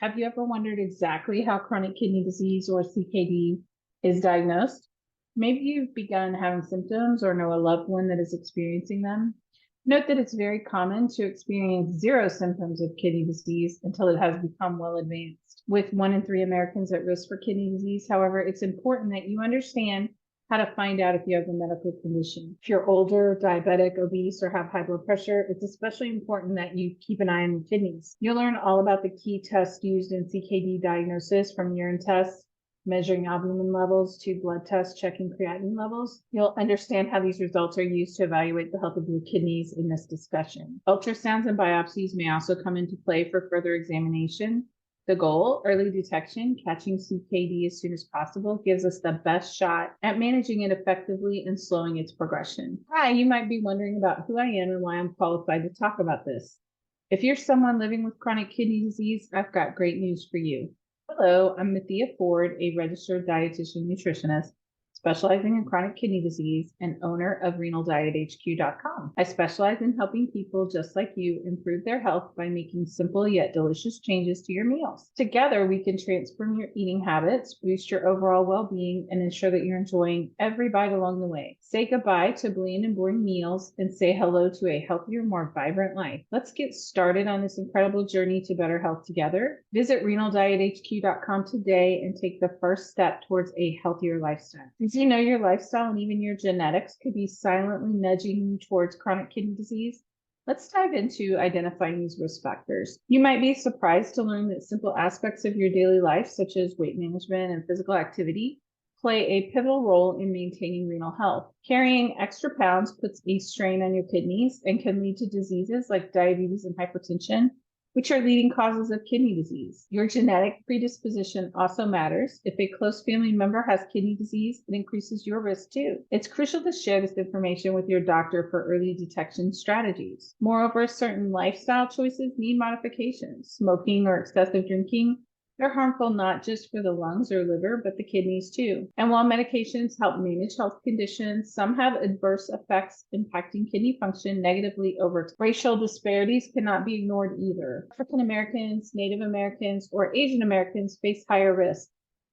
Have you ever wondered exactly how chronic kidney disease or CKD is diagnosed? Maybe you've begun having symptoms or know a loved one that is experiencing them. Note that it's very common to experience zero symptoms of kidney disease until it has become well advanced. With 1 in 3 Americans at risk for kidney disease, however, it's important that you understand how to find out if you have a medical condition. If you're older, diabetic, obese, or have high blood pressure, it's especially important that you keep an eye on your kidneys. You'll learn all about the key tests used in CKD diagnosis, from urine tests, measuring albumin levels, to blood tests checking creatinine levels. You'll understand how these results are used to evaluate the health of your kidneys in this discussion. Ultrasounds and biopsies may also come into play for further examination. The goal, early detection, catching CKD as soon as possible, gives us the best shot at managing it effectively and slowing its progression. Hi, you might be wondering about who I am and why I'm qualified to talk about this. If you're someone living with chronic kidney disease, I've got great news for you. Hello, I'm Mathea Ford, a registered dietitian nutritionist specializing in chronic kidney disease and owner of RenalDietHQ.com. I specialize in helping people just like you improve their health by making simple yet delicious changes to your meals. Together, we can transform your eating habits, boost your overall well-being, and ensure that you're enjoying every bite along the way. Say goodbye to bland and boring meals and say hello to a healthier, more vibrant life. Let's get started on this incredible journey to better health together. Visit RenalDietHQ.com today and take the first step towards a healthier lifestyle. Did you know your lifestyle and even your genetics could be silently nudging you towards chronic kidney disease? Let's dive into identifying these risk factors. You might be surprised to learn that simple aspects of your daily life, such as weight management and physical activity, play a pivotal role in maintaining renal health. Carrying extra pounds puts a strain on your kidneys and can lead to diseases like diabetes and hypertension, which are leading causes of kidney disease. Your genetic predisposition also matters. If a close family member has kidney disease, it increases your risk too. It's crucial to share this information with your doctor for early detection strategies. Moreover, certain lifestyle choices need modifications. Smoking or excessive drinking, they're harmful not just for the lungs or liver, but the kidneys too. And while medications help manage health conditions, some have adverse effects impacting kidney function negatively over time. Racial disparities cannot be ignored either. African Americans, Native Americans, or Asian Americans face higher risk.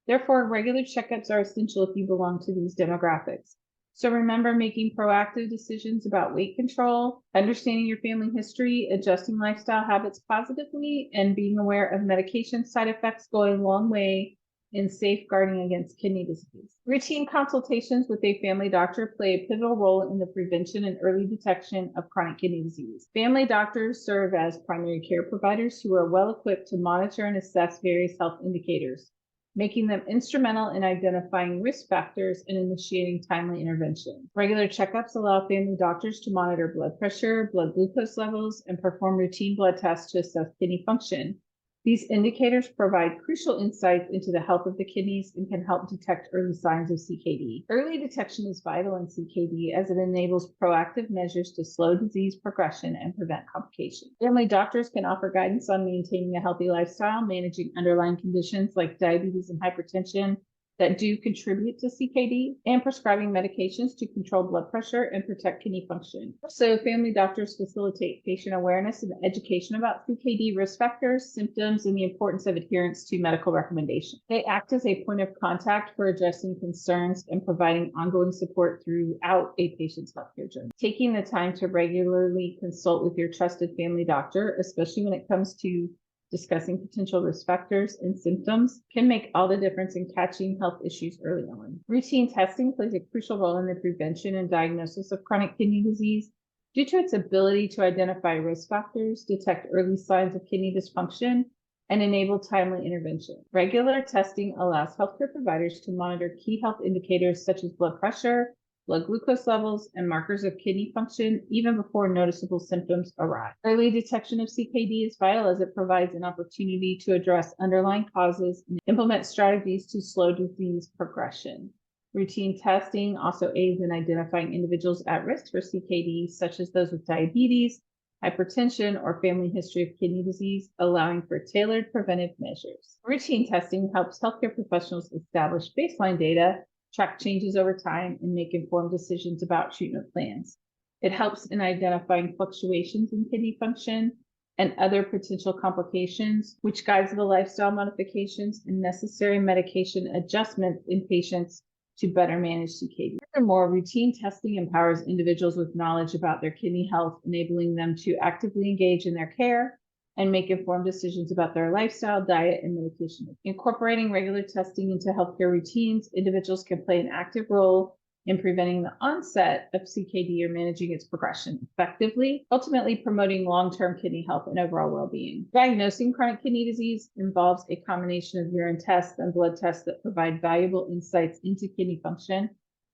Therefore, regular checkups are essential if you belong to these demographics. So remember, making proactive decisions about weight control, understanding your family history, adjusting lifestyle habits positively, and being aware of medication side effects go a long way in safeguarding against kidney disease. Routine consultations with a family doctor play a pivotal role in the prevention and early detection of chronic kidney disease. Family doctors serve as primary care providers who are well equipped to monitor and assess various health indicators, making them instrumental in identifying risk factors and initiating timely intervention. Regular checkups allow family doctors to monitor blood pressure, blood glucose levels, and perform routine blood tests to assess kidney function. These indicators provide crucial insights into the health of the kidneys and can help detect early signs of CKD. Early detection is vital in CKD as it enables proactive measures to slow disease progression and prevent complications. Family doctors can offer guidance on maintaining a healthy lifestyle, managing underlying conditions like diabetes and hypertension that do contribute to CKD, and prescribing medications to control blood pressure and protect kidney function. So family doctors facilitate patient awareness and education about CKD risk factors, symptoms, and the importance of adherence to medical recommendations. They act as a point of contact for addressing concerns and providing ongoing support throughout a patient's healthcare journey. Taking the time to regularly consult with your trusted family doctor, especially when it comes to discussing potential risk factors and symptoms, can make all the difference in catching health issues early on. Routine testing plays a crucial role in the prevention and diagnosis of chronic kidney disease due to its ability to identify risk factors, detect early signs of kidney dysfunction, and enable timely intervention. Regular testing allows healthcare providers to monitor key health indicators such as blood pressure, blood glucose levels, and markers of kidney function even before noticeable symptoms arrive. Early detection of CKD is vital as it provides an opportunity to address underlying causes and implement strategies to slow disease progression. Routine testing also aids in identifying individuals at risk for CKD, such as those with diabetes, hypertension, or family history of kidney disease, allowing for tailored preventive measures. Routine testing helps healthcare professionals establish baseline data, track changes over time, and make informed decisions about treatment plans. It helps in identifying fluctuations in kidney function, and other potential complications, which guides the lifestyle modifications and necessary medication adjustments in patients to better manage CKD. Furthermore, routine testing empowers individuals with knowledge about their kidney health, enabling them to actively engage in their care and make informed decisions about their lifestyle, diet, and medication. Incorporating regular testing into healthcare routines, individuals can play an active role in preventing the onset of CKD or managing its progression effectively, ultimately promoting long-term kidney health and overall well-being. Diagnosing chronic kidney disease involves a combination of urine tests and blood tests that provide valuable insights into kidney function,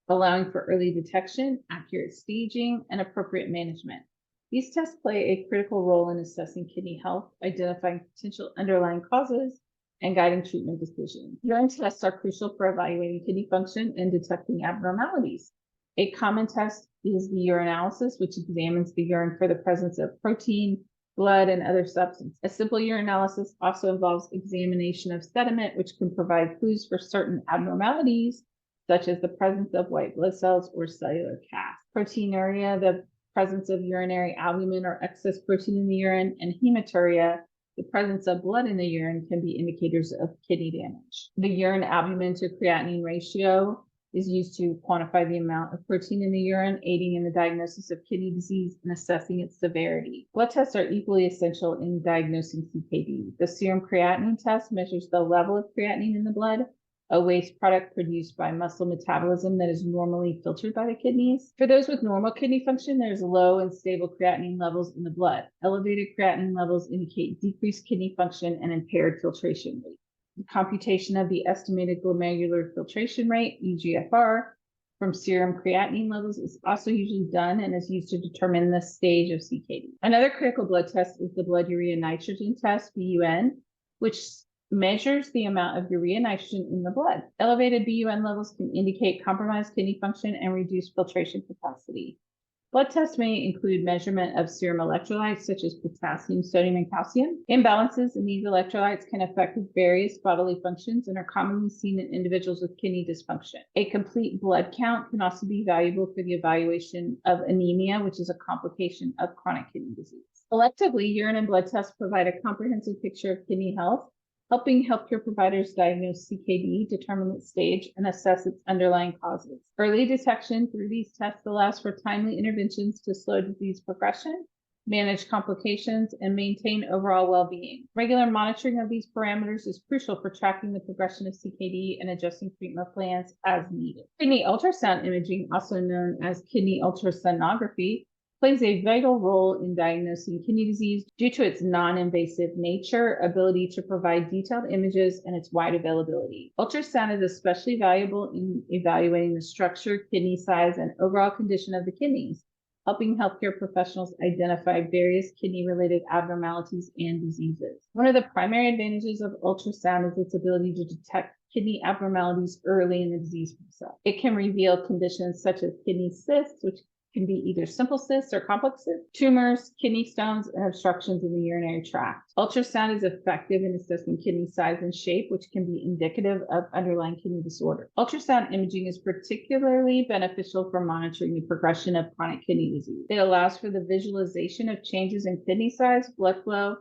allowing for early detection, accurate staging, and appropriate management. These tests play a critical role in assessing kidney health, identifying potential underlying causes, and guiding treatment decisions. Urine tests are crucial for evaluating kidney function and detecting abnormalities. A common test is the urinalysis, which examines the urine for the presence of protein, blood, and other substances. A simple urinalysis also involves examination of sediment, which can provide clues for certain abnormalities, such as the presence of white blood cells or cellular casts. Proteinuria, the presence of urinary albumin or excess protein in the urine, and hematuria, the presence of blood in the urine, can be indicators of kidney damage. The urine albumin to creatinine ratio is used to quantify the amount of protein in the urine, aiding in the diagnosis of kidney disease and assessing its severity. Blood tests are equally essential in diagnosing CKD. The serum creatinine test measures the level of creatinine in the blood, a waste product produced by muscle metabolism that is normally filtered by the kidneys. For those with normal kidney function, there's low and stable creatinine levels in the blood. Elevated creatinine levels indicate decreased kidney function and impaired filtration rate. The computation of the estimated glomerular filtration rate, eGFR, from serum creatinine levels is also usually done and is used to determine the stage of CKD. Another critical blood test is the blood urea nitrogen test, BUN, which measures the amount of urea nitrogen in the blood. Elevated BUN levels can indicate compromised kidney function and reduced filtration capacity. Blood tests may include measurement of serum electrolytes such as potassium, sodium, and calcium. Imbalances in these electrolytes can affect various bodily functions and are commonly seen in individuals with kidney dysfunction. A complete blood count can also be valuable for the evaluation of anemia, which is a complication of chronic kidney disease. Collectively, urine and blood tests provide a comprehensive picture of kidney health, helping healthcare providers diagnose CKD, determine its stage, and assess its underlying causes. Early detection through these tests allows for timely interventions to slow disease progression, manage complications, and maintain overall well-being. Regular monitoring of these parameters is crucial for tracking the progression of CKD and adjusting treatment plans as needed. Kidney ultrasound imaging, also known as kidney ultrasonography, plays a vital role in diagnosing kidney disease due to its non-invasive nature, ability to provide detailed images, and its wide availability. Ultrasound is especially valuable in evaluating the structure, kidney size, and overall condition of the kidneys, helping healthcare professionals identify various kidney-related abnormalities and diseases. One of the primary advantages of ultrasound is its ability to detect kidney abnormalities early in the disease process. It can reveal conditions such as kidney cysts, which can be either simple cysts or complex cysts, tumors, kidney stones, and obstructions in the urinary tract. Ultrasound is effective in assessing kidney size and shape, which can be indicative of underlying kidney disorder. Ultrasound imaging is particularly beneficial for monitoring the progression of chronic kidney disease. It allows for the visualization of changes in kidney size, blood flow,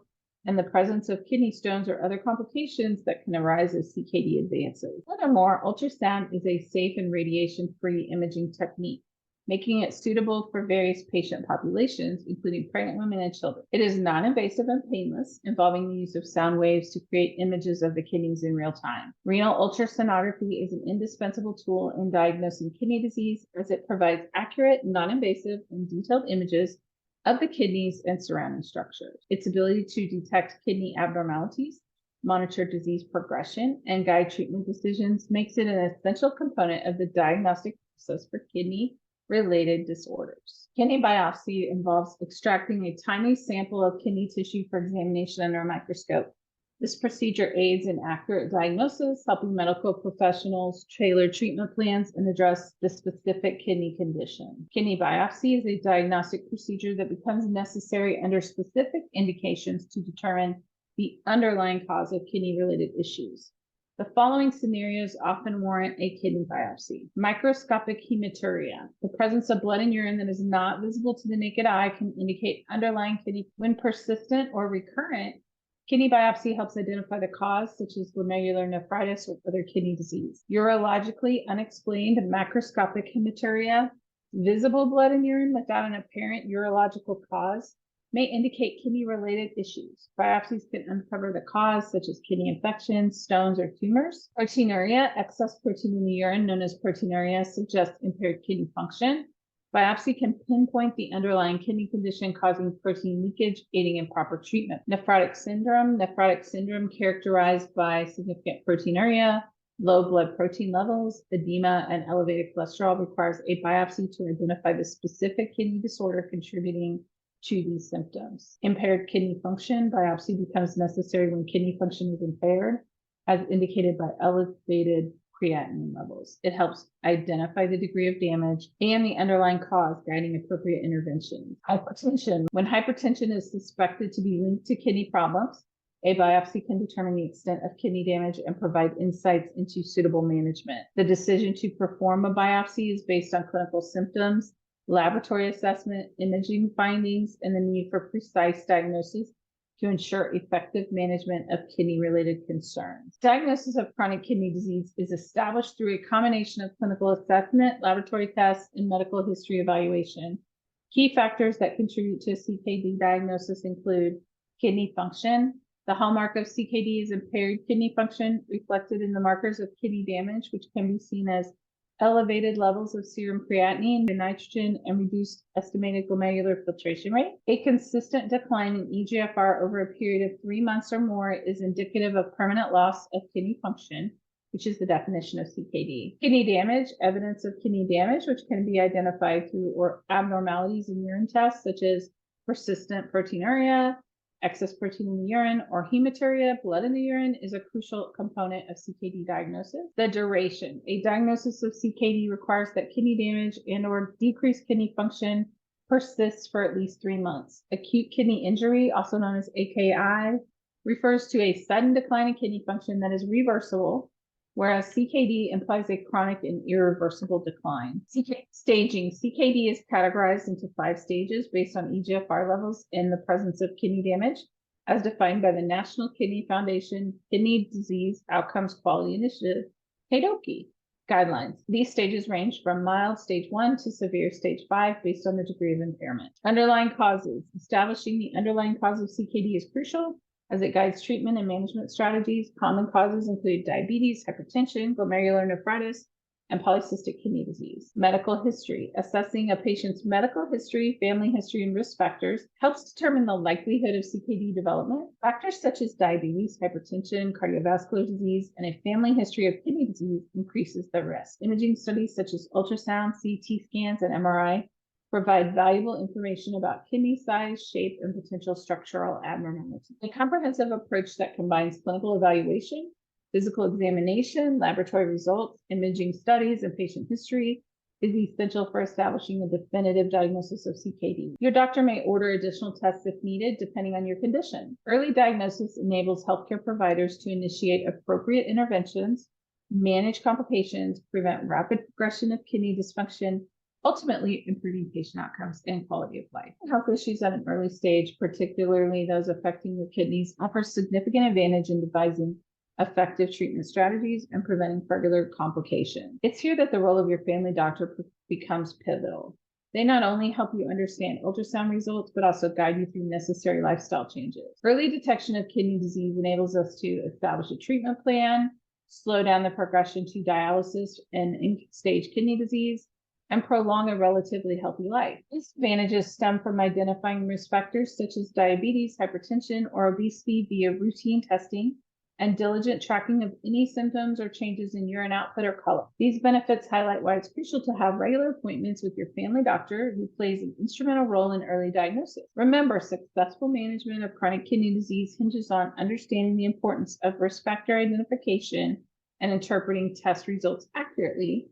and the presence of kidney stones or other complications that can arise as CKD advances. Furthermore, ultrasound is a safe and radiation-free imaging technique, making it suitable for various patient populations, including pregnant women and children. It is non-invasive and painless, involving the use of sound waves to create images of the kidneys in real time. Renal ultrasonography is an indispensable tool in diagnosing kidney disease, as it provides accurate, non-invasive, and detailed images of the kidneys and surrounding structures. Its ability to detect kidney abnormalities, monitor disease progression, and guide treatment decisions makes it an essential component of the diagnostic process for kidney-related disorders. Kidney biopsy involves extracting a tiny sample of kidney tissue for examination under a microscope. This procedure aids in accurate diagnosis, helping medical professionals tailor treatment plans and address the specific kidney condition. Kidney biopsy is a diagnostic procedure that becomes necessary under specific indications to determine the underlying cause of kidney-related issues. The following scenarios often warrant a kidney biopsy. Microscopic hematuria. The presence of blood in urine that is not visible to the naked eye can indicate underlying kidney. When persistent or recurrent, kidney biopsy helps identify the cause, such as glomerulonephritis or other kidney disease. Urologically unexplained macroscopic hematuria. Visible blood in urine without an apparent urological cause may indicate kidney-related issues. Biopsies can uncover the cause, such as kidney infections, stones, or tumors. Proteinuria, excess protein in the urine, known as proteinuria, suggests impaired kidney function. Biopsy can pinpoint the underlying kidney condition causing protein leakage, aiding in proper treatment. Nephrotic syndrome characterized by significant proteinuria, low blood protein levels, edema, and elevated cholesterol requires a biopsy to identify the specific kidney disorder contributing to these symptoms. Impaired kidney function, biopsy becomes necessary when kidney function is impaired, as indicated by elevated creatinine levels. It helps identify the degree of damage and the underlying cause, guiding appropriate intervention. Hypertension. When hypertension is suspected to be linked to kidney problems, a biopsy can determine the extent of kidney damage and provide insights into suitable management. The decision to perform a biopsy is based on clinical symptoms, laboratory assessment, imaging findings, and the need for precise diagnosis to ensure effective management of kidney-related concerns. Diagnosis of chronic kidney disease is established through a combination of clinical assessment, laboratory tests, and medical history evaluation. Key factors that contribute to a CKD diagnosis include kidney function. The hallmark of CKD is impaired kidney function, reflected in the markers of kidney damage, which can be seen as elevated levels of serum creatinine, nitrogen, and reduced estimated glomerular filtration rate. A consistent decline in eGFR over a period of 3 months or more is indicative of permanent loss of kidney function, which is the definition of CKD. Kidney damage, evidence of kidney damage, which can be identified through abnormalities in urine tests, such as persistent proteinuria, excess protein in the urine, or hematuria, blood in the urine, is a crucial component of CKD diagnosis. The duration. A diagnosis of CKD requires that kidney damage and/or decreased kidney function persists for at least 3 months. Acute kidney injury, also known as AKI, refers to a sudden decline in kidney function that is reversible, whereas CKD implies a chronic and irreversible decline. Staging. CKD is categorized into 5 stages based on eGFR levels in the presence of kidney damage, as defined by the National Kidney Foundation Kidney Disease Outcomes Quality Initiative, KDOQI, guidelines. These stages range from mild stage 1 to severe stage 5 based on the degree of impairment. Underlying causes. Establishing the underlying cause of CKD is crucial, as it guides treatment and management strategies. Common causes include diabetes, hypertension, glomerulonephritis, and polycystic kidney disease. Medical history. Assessing a patient's medical history, family history, and risk factors helps determine the likelihood of CKD development. Factors such as diabetes, hypertension, cardiovascular disease, and a family history of kidney disease increases the risk. Imaging studies such as ultrasound, CT scans, and MRI provide valuable information about kidney size, shape, and potential structural abnormalities. A comprehensive approach that combines clinical evaluation, physical examination, laboratory results, imaging studies, and patient history is essential for establishing a definitive diagnosis of CKD. Your doctor may order additional tests if needed, depending on your condition. Early diagnosis enables healthcare providers to initiate appropriate interventions, manage complications, prevent rapid progression of kidney dysfunction, ultimately improving patient outcomes and quality of life. Health issues at an early stage, particularly those affecting your kidneys, offer significant advantage in devising effective treatment strategies and preventing further complications. It's here that the role of your family doctor becomes pivotal. They not only help you understand ultrasound results, but also guide you through necessary lifestyle changes. Early detection of kidney disease enables us to establish a treatment plan, slow down the progression to dialysis and end-stage kidney disease, and prolong a relatively healthy life. These advantages stem from identifying risk factors such as diabetes, hypertension, or obesity via routine testing and diligent tracking of any symptoms or changes in urine output or color. These benefits highlight why it's crucial to have regular appointments with your family doctor, who plays an instrumental role in early diagnosis. Remember, successful management of chronic kidney disease hinges on understanding the importance of risk factor identification and interpreting test results accurately,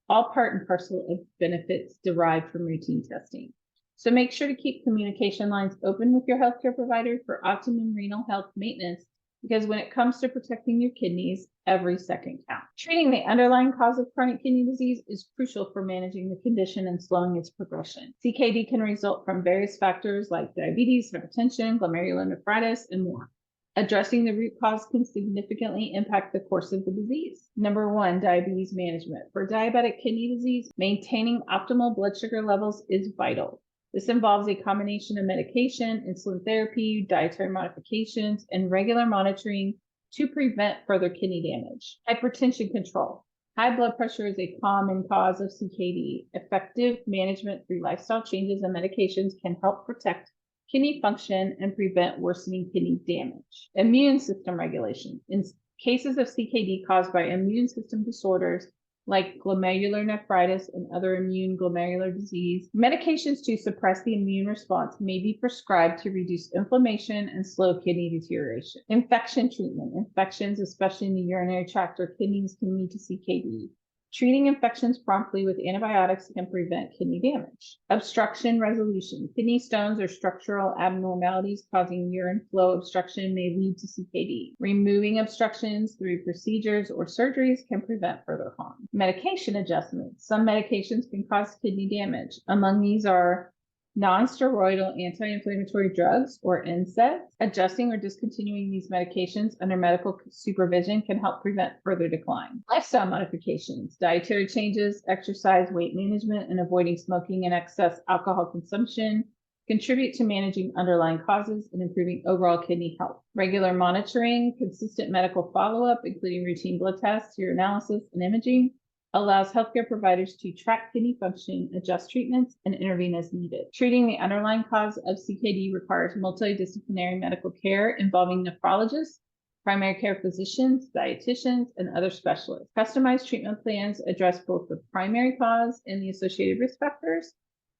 all part and parcel of benefits derived from routine testing. So make sure to keep communication lines open with your healthcare provider for optimum renal health maintenance because when it comes to protecting your kidneys, every second counts. Treating the underlying cause of chronic kidney disease is crucial for managing the condition and slowing its progression. CKD can result from various factors like diabetes, hypertension, glomerulonephritis, and more. Addressing the root cause can significantly impact the course of the disease. Number 1, diabetes management. For diabetic kidney disease, maintaining optimal blood sugar levels is vital. This involves a combination of medication, insulin therapy, dietary modifications, and regular monitoring to prevent further kidney damage. Hypertension control. High blood pressure is a common cause of CKD. Effective management through lifestyle changes and medications can help protect kidney function and prevent worsening kidney damage. Immune system regulation. In cases of CKD caused by immune system disorders like glomerulonephritis and other immune glomerular disease, medications to suppress the immune response may be prescribed to reduce inflammation and slow kidney deterioration. Infection treatment. Infections, especially in the urinary tract or kidneys, can lead to CKD. Treating infections promptly with antibiotics can prevent kidney damage. Obstruction resolution. Kidney stones or structural abnormalities causing urine flow obstruction may lead to CKD. Removing obstructions through procedures or surgeries can prevent further harm. Medication adjustments. Some medications can cause kidney damage. Among these are non-steroidal anti-inflammatory drugs, or NSAIDs. Adjusting or discontinuing these medications under medical supervision can help prevent further decline. Lifestyle modifications, dietary changes, exercise, weight management, and avoiding smoking and excess alcohol consumption contribute to managing underlying causes and improving overall kidney health. Regular monitoring, consistent medical follow-up, including routine blood tests, urinalysis, and imaging, allows healthcare providers to track kidney function, adjust treatments, and intervene as needed. Treating the underlying cause of CKD requires multidisciplinary medical care involving nephrologists, primary care physicians, dietitians, and other specialists. Customized treatment plans address both the primary cause and the associated risk factors,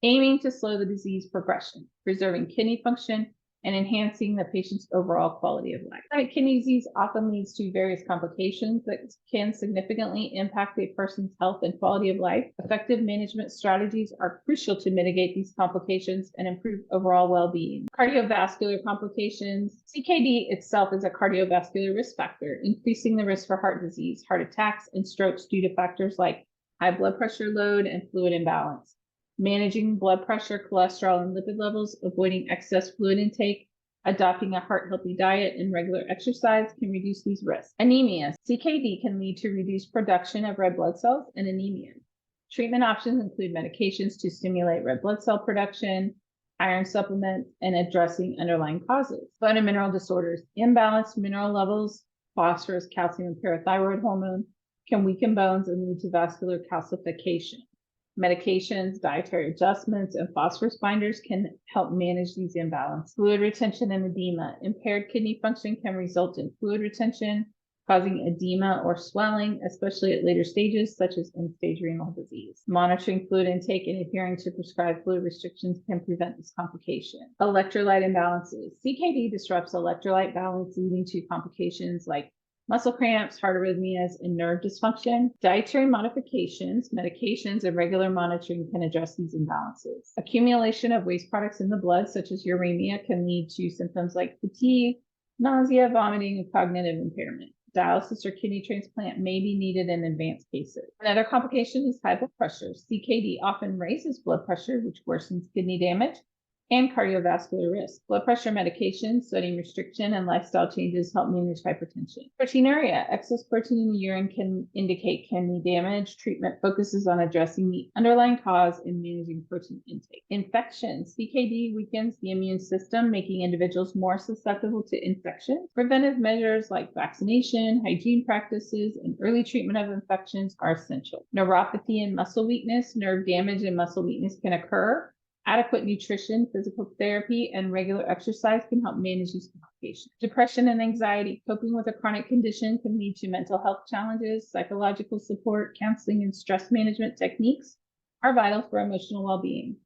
aiming to slow the disease progression, preserving kidney function, and enhancing the patient's overall quality of life. Chronic kidney disease often leads to various complications that can significantly impact a person's health and quality of life. Effective management strategies are crucial to mitigate these complications and improve overall well-being. Cardiovascular complications. CKD itself is a cardiovascular risk factor, increasing the risk for heart disease, heart attacks, and strokes due to factors like high blood pressure load and fluid imbalance. Managing blood pressure, cholesterol, and lipid levels, avoiding excess fluid intake, adopting a heart-healthy diet, and regular exercise can reduce these risks. Anemia. CKD can lead to reduced production of red blood cells and anemia. Treatment options include medications to stimulate red blood cell production, iron supplements, and addressing underlying causes. Bone and mineral disorders. Imbalanced mineral levels, phosphorus, calcium, and parathyroid hormone can weaken bones and lead to vascular calcification. Medications, dietary adjustments, and phosphorus binders can help manage these imbalances. Fluid retention and edema. Impaired kidney function can result in fluid retention, causing edema or swelling, especially at later stages, such as end-stage renal disease. Monitoring fluid intake and adhering to prescribed fluid restrictions can prevent this complication. Electrolyte imbalances. CKD disrupts electrolyte balance, leading to complications like muscle cramps, heart arrhythmias, and nerve dysfunction. Dietary modifications, medications, and regular monitoring can address these imbalances. Accumulation of waste products in the blood, such as uremia, can lead to symptoms like fatigue, nausea, vomiting, and cognitive impairment. Dialysis or kidney transplant may be needed in advanced cases. Another complication is high blood pressure. CKD often raises blood pressure, which worsens kidney damage and cardiovascular risk. Blood pressure medications, sodium restriction, and lifestyle changes help manage hypertension. Proteinuria. Excess protein in the urine can indicate kidney damage. Treatment focuses on addressing the underlying cause and managing protein intake. Infections. CKD weakens the immune system, making individuals more susceptible to infection. Preventive measures like vaccination, hygiene practices, and early treatment of infections are essential. Neuropathy and muscle weakness. Nerve damage and muscle weakness can occur. Adequate nutrition, physical therapy, and regular exercise can help manage these complications. Depression and anxiety. Coping with a chronic condition can lead to mental health challenges. Psychological support, counseling, and stress management techniques are vital for emotional well-being.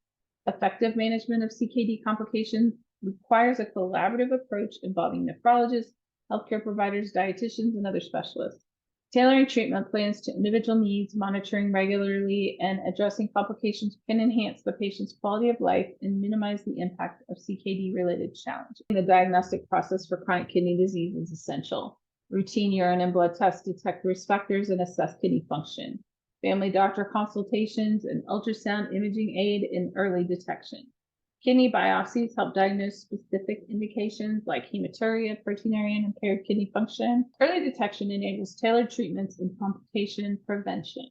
Effective management of CKD complications requires a collaborative approach involving nephrologists, healthcare providers, dietitians, and other specialists. Tailoring treatment plans to individual needs, monitoring regularly, and addressing complications can enhance the patient's quality of life and minimize the impact of CKD-related challenges. The diagnostic process for chronic kidney disease is essential. Routine urine and blood tests detect risk factors and assess kidney function. Family doctor consultations and ultrasound imaging aid in early detection. Kidney biopsies help diagnose specific indications like hematuria, proteinuria, and impaired kidney function. Early detection enables tailored treatments and complication prevention.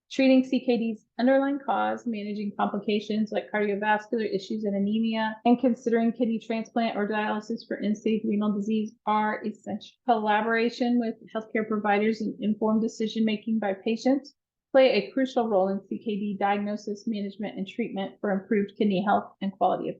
Treating CKD's underlying cause, managing complications like cardiovascular issues and anemia, and considering kidney transplant or dialysis for end-stage renal disease are essential. Collaboration with healthcare providers and informed decision-making by patients play a crucial role in CKD diagnosis, management, and treatment for improved kidney health and quality of